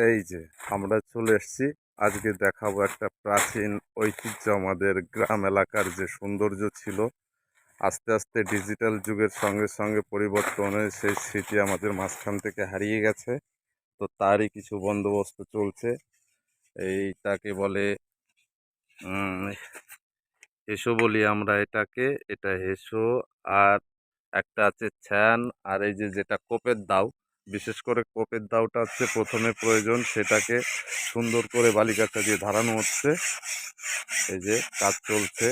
এই যে আমরা চলে এসেছি। আজকে দেখাবো একটা প্রাচীন ঐতিহ্য, আমাদের গ্রাম এলাকার যে সৌন্দর্য ছিল, আস্তে আস্তে ডিজিটাল যুগের সঙ্গে সঙ্গে পরিবর্তনের সেই স্মৃতি আমাদের মাঝখান থেকে হারিয়ে গেছে। তো তারই কিছু বন্দোবস্ত চলছে। এইটাকে বলে হেসো বলি আমরা এটাকে। এটা হেসো। আর একটা আছে ছ্যান। আর এই যে যেটা কোপের দাও, বিশেষ করে কোপের দাওটা হচ্ছে প্রথমে প্রয়োজন, সেটাকে সুন্দর করে বালিকাটা দিয়ে ধারানো হচ্ছে। এই যে কাজ চলছে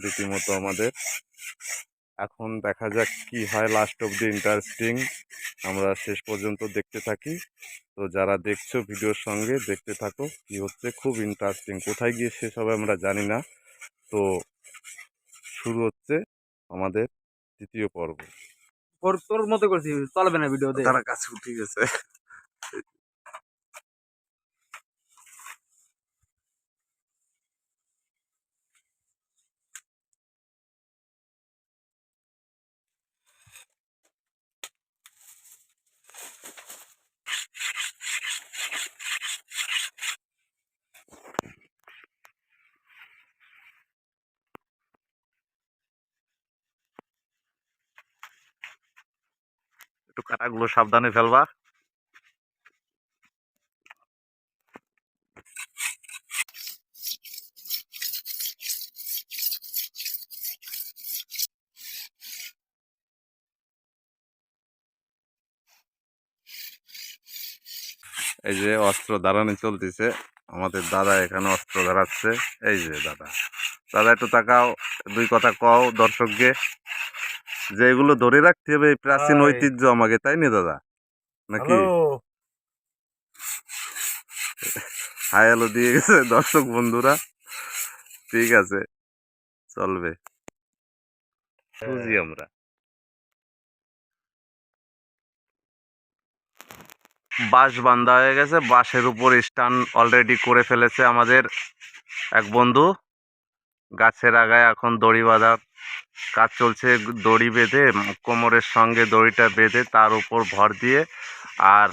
রীতিমতো আমাদের। এখন দেখা যাক কি হয়, লাস্ট অব দি ইন্টারেস্টিং। আমরা শেষ পর্যন্ত দেখতে থাকি। তো যারা দেখছো ভিডিওর সঙ্গে দেখতে থাকো, কি হচ্ছে খুব ইন্টারেস্টিং। কোথায় গিয়ে শেষ হবে আমরা জানি না। তো শুরু হচ্ছে আমাদের দ্বিতীয় পর্ব। তোর মতো করছি, চলবে না ভিডিওতে। তারা কাছে উঠে গেছে। একটু কাটাগুলো সাবধানে ফেলবা। এই যে অস্ত্র ধারানি চলতেছে, আমাদের দাদা এখানে অস্ত্র ধরাচ্ছে। এই যে দাদা, দাদা একটু তাকাও, দুই কথা কও দর্শককে, যে এগুলো ধরে রাখতে হবে, এই প্রাচীন ঐতিহ্য আমাকে, তাই না দাদা? নাকি হাই হ্যালো দিয়ে গেছে দর্শক বন্ধুরা। ঠিক আছে, চলবে, বুঝি আমরা। বাঁশ বান্ধা হয়ে গেছে, বাঁশের উপর স্ট্যান্ড অলরেডি করে ফেলেছে আমাদের এক বন্ধু। গাছের আগায় এখন দড়ি বাঁধার কাজ চলছে। দড়ি বেঁধে, কোমরের সঙ্গে দড়িটা বেঁধে তার উপর ভর দিয়ে, আর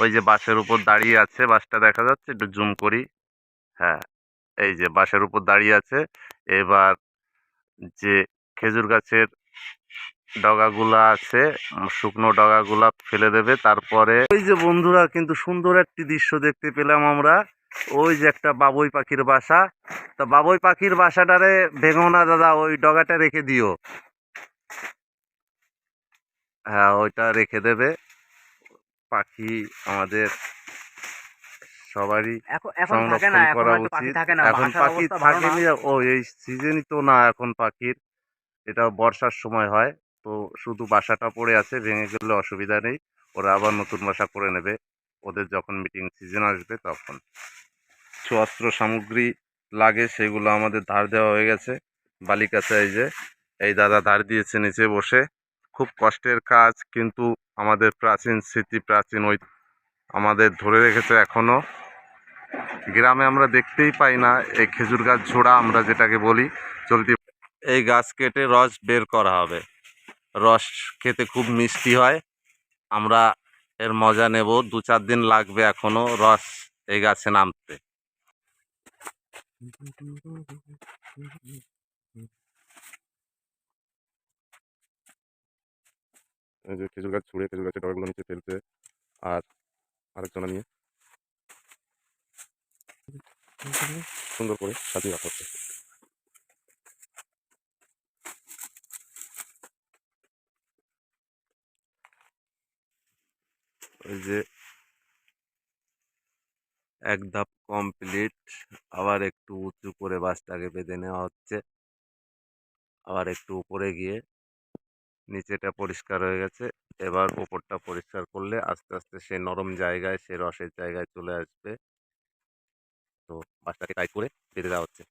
ওই যে বাঁশের উপর দাঁড়িয়ে আছে, বাঁশটা দেখা যাচ্ছে, একটু জুম করি। হ্যাঁ, এই যে বাঁশের উপর দাঁড়িয়ে আছে। এবার যে খেজুর গাছের ডগাগুলা আছে, শুকনো ডগাগুলা ফেলে দেবে। তারপরে ওই যে বন্ধুরা, কিন্তু সুন্দর একটি দৃশ্য দেখতে পেলাম আমরা। ওই যে একটা বাবুই পাখির বাসা। তা বাবুই পাখির বাসাটারে ভেঙো না দাদা, ওই ডগাটা রেখে দিও। হ্যাঁ, ওইটা রেখে দেবে। পাখি আমাদের সবারই এখন থাকে না, সংরক্ষণ এখন করা হয়তো পাখি উচিত। থাকে না, এখন বাসার পাখি অবস্থা ভালো না। থাকেনি। ও এই সিজনই তো না এখন পাখির, এটা বর্ষার সময় হয়। তো শুধু বাসাটা পড়ে আছে, ভেঙে গেলে অসুবিধা নেই, ওরা আবার নতুন বাসা করে নেবে ওদের যখন মিটিং সিজন আসবে তখন। কিছু অস্ত্র সামগ্রী লাগে, সেগুলো আমাদের ধার দেওয়া হয়ে গেছে। বালিকাছে এই যে এই দাদা ধার দিয়েছে নিচে বসে। খুব কষ্টের কাজ, কিন্তু আমাদের প্রাচীন স্মৃতি, প্রাচীন ওই আমাদের ধরে রেখেছে এখনো। গ্রামে আমরা দেখতেই পাই না এই খেজুর গাছ ঝোড়া আমরা যেটাকে বলি, চলতি। এই গাছ কেটে রস বের করা হবে। রস খেতে খুব মিষ্টি হয়। আমরা এর মজা নেব। 2-4 দিন লাগবে এখনো রস এই গাছে নামতে। এই যে খেজুর গাছ ছুঁড়ে খেজুর গাছের ডগাগুলো নিচে ফেলছে, আর আরেকজনা নিয়ে সুন্দর করে সাজিয়ে রাখা হচ্ছে। ওই যে এক ধাপ কমপ্লিট, আবার একটু উঁচু করে বাঁশটাকে বেঁধে নেওয়া হচ্ছে। আবার একটু উপরে গিয়ে নিচেটা পরিষ্কার হয়ে গেছে। এবার উপরটা পরিষ্কার করলে আস্তে আস্তে সে নরম জায়গায়, সে রসের জায়গায় চলে আসবে। তো বাঁশটাকে টাইট করে বেঁধে দেওয়া হচ্ছে।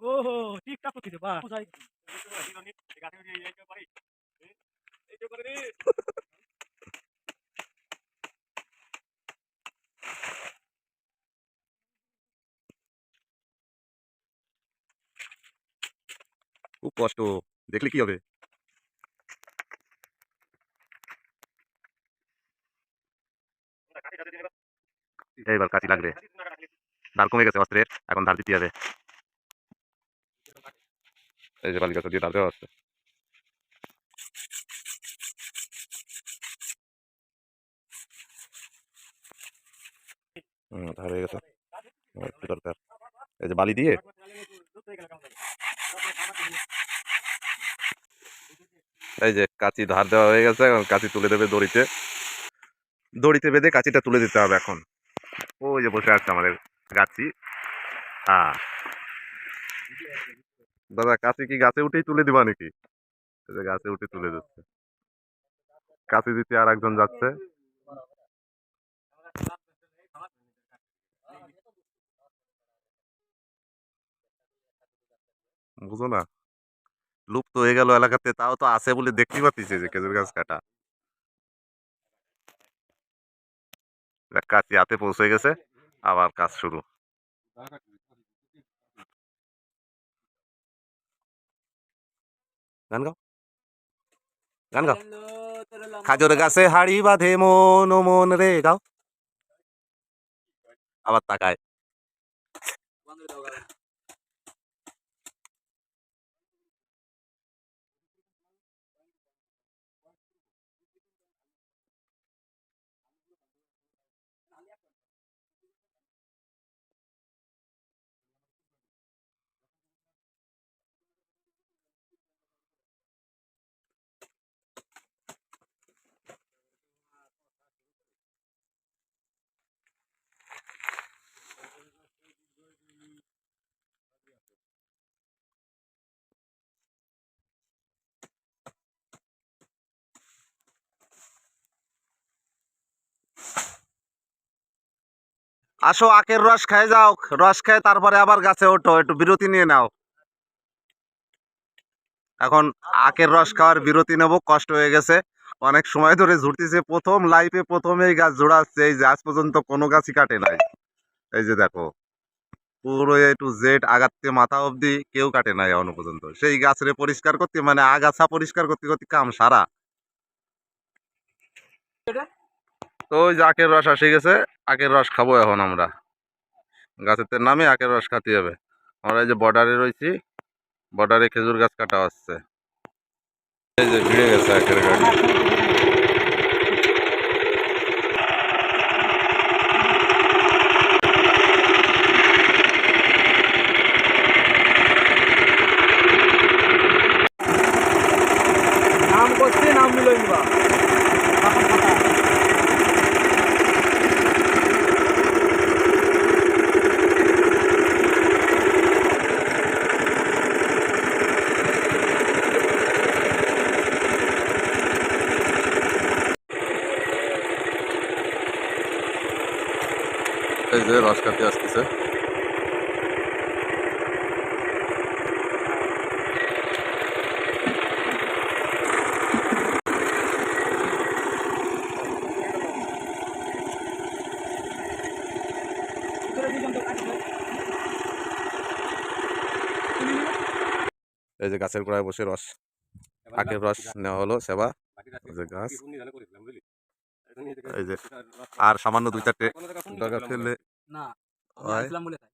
ওহো ঠিকঠাক করতে বা খুব কষ্ট, দেখলে কি হবে? এইবার কাঁচি লাগবে, ধার কমে গেছে অস্ত্রের, এখন ধার দিতে হবে। এই যে বালি গাছ দিয়ে ধার দেওয়া হচ্ছে। ধার হয়ে গেছে, একটু দরকার। এই যে বালি দিয়ে এই যে কাঁচি ধার দেওয়া হয়ে গেছে, এখন কাঁচি তুলে দেবে দড়িতে, দড়িতে বেঁধে কাঁচিটা তুলে দিতে হবে এখন। ওই যে বসে আছে আমাদের গাছি। হ্যাঁ দাদা, কাঁচি কি গাছে উঠেই তুলে দিবা নাকি? এই যে গাছে উঠে তুলে দিচ্ছে, কাঁচি দিতে আর একজন যাচ্ছে। বুঝো না, লুপ্ত হয়ে গেল এলাকাতে, তাও তো আছে বলে দেখতে পাচ্ছি যে খেজুর গাছ কাটা। কাঁচি হাতে পৌঁছে গেছে, আবার কাজ শুরু। গান গাও, গান গাও। খাজুর গাছে হাড়ি বাঁধে মন ও মন রে, গাও। আবার তাকায়। আসো, আখের রস খাই যাও, রস খায় তারপরে আবার গাছে ওঠো, একটু বিরতি নিয়ে নাও। এখন আখের রস খাওয়ার বিরতি নেব, কষ্ট হয়ে গেছে, অনেক সময় ধরে ঝুড়তেছে, প্রথম লাইফে প্রথম এই গাছ জোড়াচ্ছে, এই যে আজ পর্যন্ত কোনো গাছই কাটে নাই। এই যে দেখো, পুরো এ টু জেড আগাতে মাথা অবধি কেউ কাটে নাই এখনো পর্যন্ত। সেই গাছরে পরিষ্কার করতে, মানে আগাছা পরিষ্কার করতে করতে কাম সারা। তো ওই যে আখের রস আসে গেছে, আখের রস খাবো এখন আমরা। গাছের নামে আখের রস খাতে হবে। আমরা এই যে বর্ডারে রয়েছি, বর্ডারে খেজুর গাছ কাটা হচ্ছে। এই যে ভিড়ে গেছে আখের গাছ। নাম করছি নাম মিলই নিবা এই যে রস খাতে আসতেছে। এই যে গাছের গোড়ায় বসে রস, আখের রস নেওয়া হলো সেবা। এই যে গাছ, এই যে আর সামান্য 2-4টে ডগা ফেললে না আমি হয়। আইছিলাম বলে তাই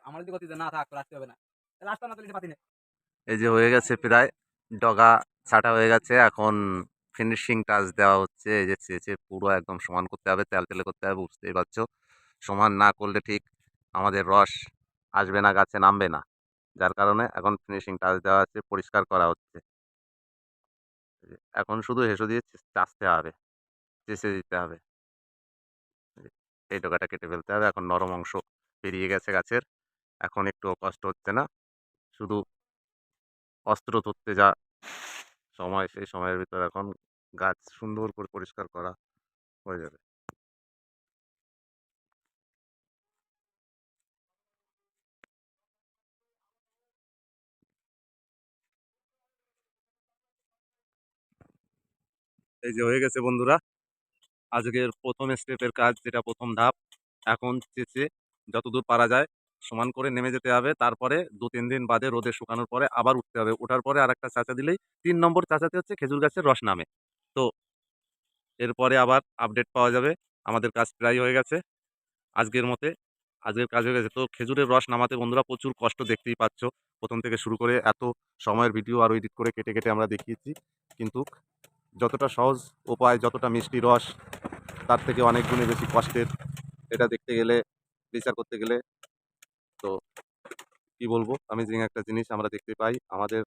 আমার যদি কথা না থাক রাখতে হবে না রাস্তা না তাহলে পাতি না এই যে হয়ে গেছে প্রায়, ডগা ছাটা হয়ে গেছে, এখন ফিনিশিং টাচ দেওয়া হচ্ছে। এই যে চেঁচে পুরো একদম সমান করতে হবে, তেল তেলে করতে হবে, বুঝতেই পারছো। সমান না করলে ঠিক আমাদের রস আসবে না, গাছে নামবে না। যার কারণে এখন ফিনিশিং টাচ দেওয়া হচ্ছে, পরিষ্কার করা হচ্ছে। এই যে এখন শুধু হেসো দিয়ে চাচতে হবে, চেঁচে দিতে হবে। এই যে এই ডগাটা কেটে ফেলতে হবে, এখন নরম অংশ বেরিয়ে গেছে গাছের, এখন একটু কষ্ট হচ্ছে না। শুধু অস্ত্র ধরতে যা সময়, সেই সময়ের ভিতর এখন গাছ সুন্দর করে পরিষ্কার করা হয়ে যাবে। এই যে হয়ে গেছে বন্ধুরা, আজকের প্রথম স্টেপের কাজ, যেটা প্রথম ধাপ। এখন চেঁচে যতদূর পারা যায় সমান করে নেমে যেতে হবে। তারপরে 2-3 দিন বাদে রোদে শুকানোর পরে আবার উঠতে হবে। ওঠার পরে আরেকটা চাচা দিলেই 3 নম্বর চাচাতে হচ্ছে খেজুর গাছের রস নামে। তো এরপরে আবার আপডেট পাওয়া যাবে। আমাদের কাজ প্রায় হয়ে গেছে। আজকের মতে আজকের কাজ হয়ে গেছে। তো খেজুরের রস নামাতে বন্ধুরা প্রচুর কষ্ট, দেখতেই পাচ্ছ। প্রথম থেকে শুরু করে এত সময়ের ভিডিও আরও এডিট করে কেটে কেটে আমরা দেখিয়েছি। কিন্তু যতটা সহজ উপায়, যতটা মিষ্টি রস, তার থেকে অনেক গুণে বেশি কষ্টের। এটা দেখতে গেলে, বিচার করতে গেলে, তো কি বলবো, অ্যামেজিং একটা জিনিস আমরা দেখতে পাই। আমাদের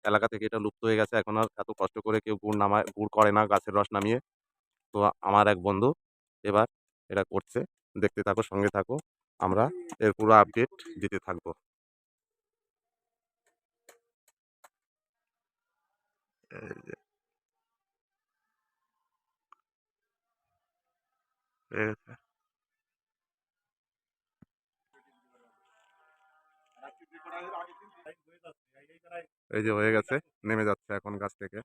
এলাকা থেকে এটা লুপ্ত হয়ে গেছে। এখন আর এত কষ্ট করে কেউ গুড় করে না গাছের রস নামিয়ে। তো আমার এক বন্ধু এবার এটা করছে। দেখতে থাকো, সঙ্গে থাকো। আমরা এর পুরো আপডেট দিতে থাকবো। এই যে হয়ে গেছে। এই যে হয়ে গেছে, নেমে যাচ্ছে এখন গাছ থেকে।